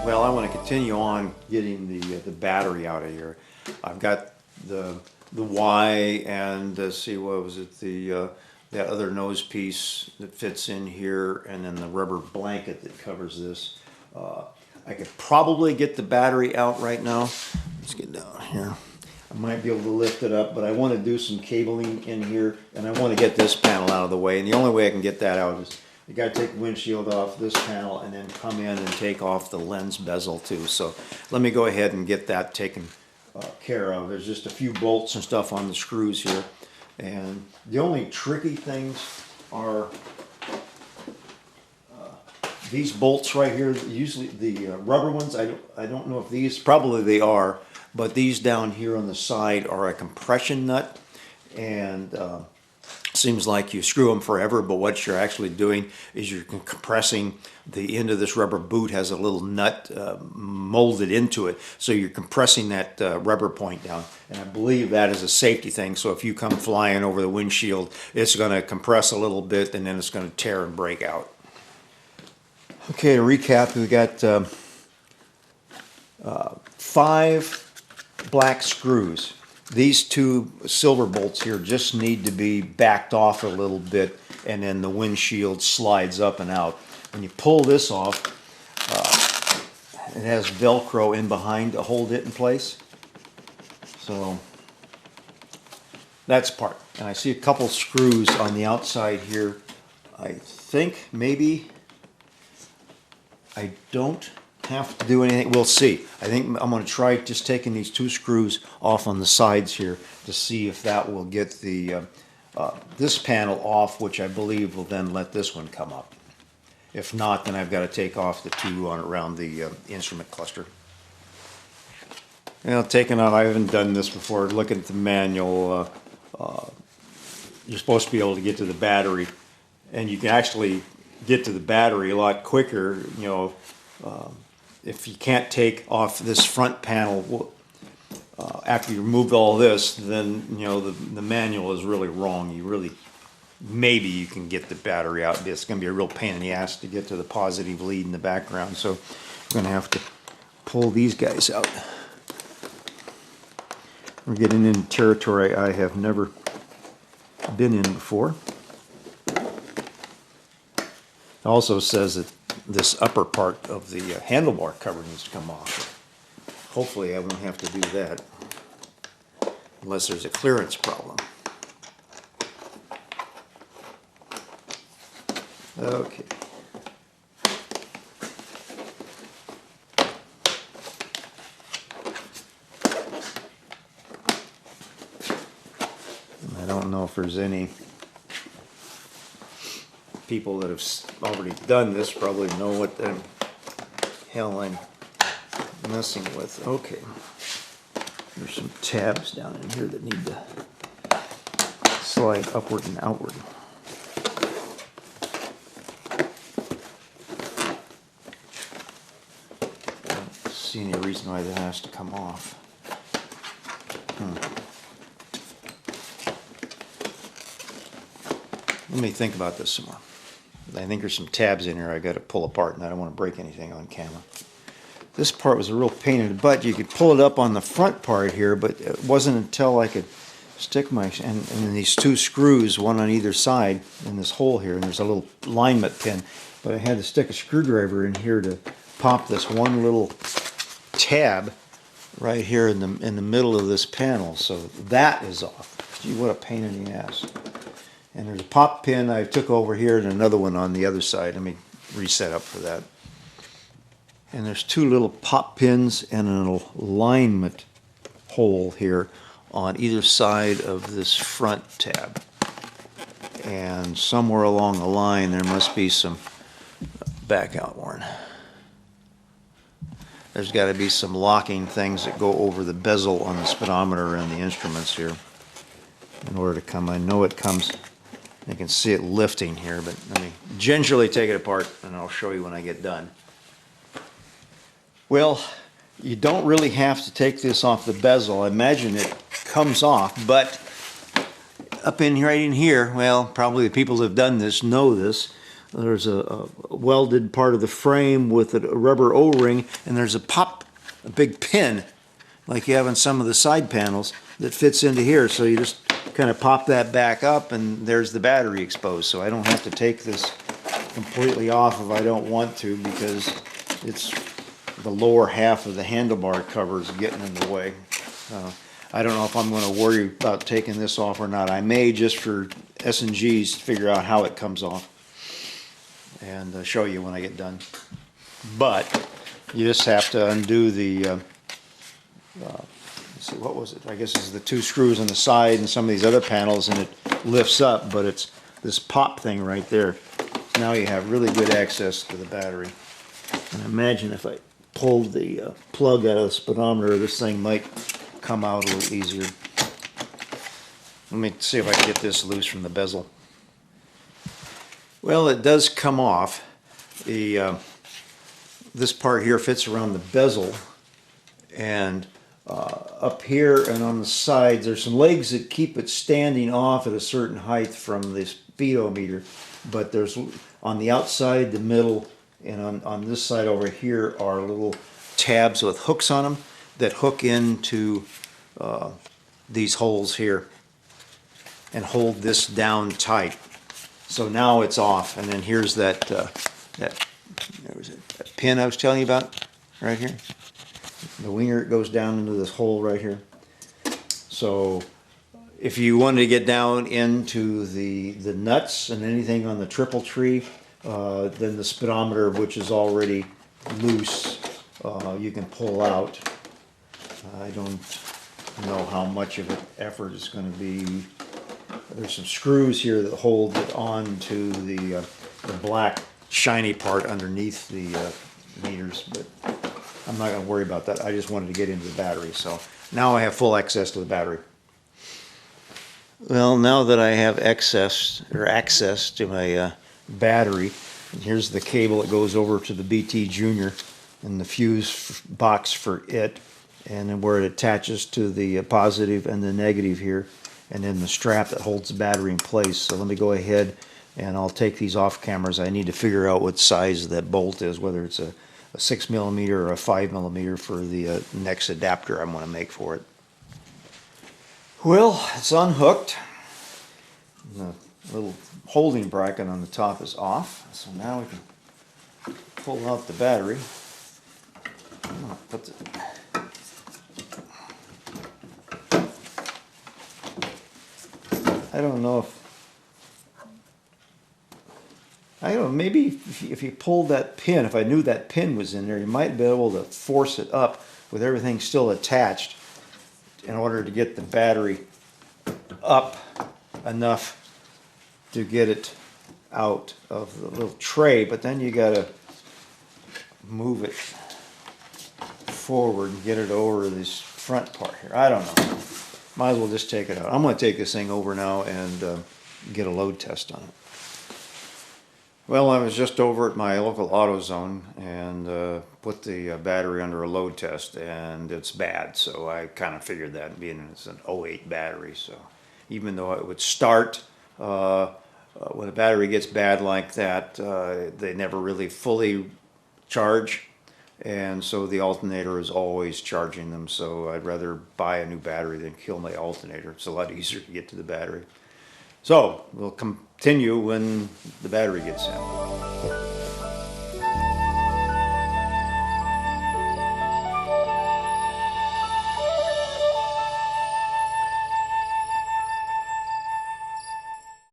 Well, I want to continue on getting the battery out of here. I've got the Y and see, what was it, that other nose piece that fits in here, and then the rubber blanket that covers this. I could probably get the battery out right now. Let's get down here. I might be able to lift it up, but I want to do some cabling in here, and I want to get this panel out of the way. And the only way I can get that out is you got to take the windshield off this panel and then come in and take off the lens bezel too. So let me go ahead and get that taken care of. There's just a few bolts and stuff on the screws here, and the only tricky things are these bolts right here. Usually the rubber ones, I don't know if these, probably they are, but these down here on the side are a compression nut, and seems like you screw them forever, but what you're actually doing is you're compressing the end of this rubber boot. Has a little nut molded into it, so you're compressing that rubber point down, and I believe that is a safety thing. So if you come flying over the windshield, it's going to compress a little bit, and then it's going to tear and break out. Okay, to recap, we got 5 black screws. These 2 silver bolts here just need to be backed off a little bit, and then the windshield slides up and out. When you pull this off, it has Velcro in behind to hold it in place. So that's part. And I see a couple screws on the outside here. I think maybe I don't have to do anything. We'll see. I think I'm going to try just taking these 2 screws off on the sides here to see if that will get the this panel off, which I believe will then let this one come up. If not, then I've got to take off the 2 on around the instrument cluster. Well, taking off, I haven't done this before. Looking at the manual, you're supposed to be able to get to the battery, and you can actually get to the battery a lot quicker, you know, if you can't take off this front panel after you remove all this, then you know the manual is really wrong. You really, maybe you can get the battery out. It's going to be a real pain in the ass to get to the positive lead in the background. So we're going to have to pull these guys out. We're getting into territory I have never been in before. It also says that this upper part of the handlebar cover needs to come off. Hopefully I won't have to do that unless there's a clearance problem. Okay. I don't know if there's any people that have already done this probably know what the hell I'm messing with. Okay, there's some tabs down in here that need to slide upward and outward. I don't see any reason why that has to come off. Let me think about this some more. I think there's some tabs in here I got to pull apart, and I don't want to break anything on camera. This part was a real pain in the butt. You could pull it up on the front part here, but it wasn't until I could stick my and these 2 screws, one on either side, in this hole here, and there's a little alignment pin. But I had to stick a screwdriver in here to pop this one little tab right here in the middle of this panel. So that is off. Gee, what a pain in the ass. And there's a pop pin I took over here and another one on the other side. Let me reset up for that. And there's 2 little pop pins and an alignment hole here on either side of this front tab. And somewhere along the line there must be some back out one. There's got to be some locking things that go over the bezel on the speedometer and the instruments here in order to come. I know it comes. You can see it lifting here, but let me gingerly take it apart and I'll show you when I get done. Well, you don't really have to take this off the bezel. I imagine it comes off, but up in right in here, well, probably the people that have done this know this. there's a welded part of the frame with a rubber O-ring, and there's a big pin, like you have in some of the side panels, that fits into here. So you just kind of pop that back up, and there's the battery exposed. So I don't have to take this completely off if I don't want to, because it's the lower half of the handlebar cover is getting in the way. I don't know if I'm going to worry about taking this off or not. I may, just for S&Gs, figure out how it comes off and show you when I get done. But you just have to undo the, let's see, what was it? I guess it's the 2 screws on the side and some of these other panels, and it lifts up, but it's this pop thing right there. Now you have really good access to the battery. And imagine if I pulled the plug out of the speedometer, this thing might come out a little easier. Let me see if I can get this loose from the bezel. Well, it does come off. This part here fits around the bezel, and up here and on the sides there's some legs that keep it standing off at a certain height from the speedometer, but there's on the outside, the middle, and on this side over here are little tabs with hooks on them that hook into these holes here and hold this down tight. So now it's off, and then here's that that pin I was telling you about right here. The winger goes down into this hole right here. So if you wanted to get down into the nuts and anything on the triple tree, then the speedometer, which is already loose, you can pull out. I don't know how much of an effort it's going to be. There's some screws here that hold it on to the black shiny part underneath the meters, but I'm not going to worry about that. I just wanted to get into the battery, so now I have full access to the battery. Well, now that I have access to my battery, and here's the cable that goes over to the BT Junior and the fuse box for it, and then where it attaches to the positive and the negative here, and then the strap that holds the battery in place. So let me go ahead and I'll take these off cameras. I need to figure out what size that bolt is, whether it's a 6mm or a 5mm for the next adapter I'm going to make for it. Well, it's unhooked. The little holding bracket on the top is off, so now we can pull out the battery. I don't know maybe if you pulled that pin, if I knew that pin was in there, you might be able to force it up with everything still attached in order to get the battery up enough to get it out of the little tray, but then you gotta move it forward and get it over this front part here. I don't know. Might as well just take it out. I'm going to take this thing over now and get a load test on it. Well, I was just over at my local AutoZone and put the battery under a load test, and it's bad. So I kind of figured that, being it's an '08 battery. So even though it would start, when a battery gets bad like that, they never really fully charge. And so the alternator is always charging them. So I'd rather buy a new battery than kill my alternator. It's a lot easier to get to the battery. So we'll continue when the battery gets in.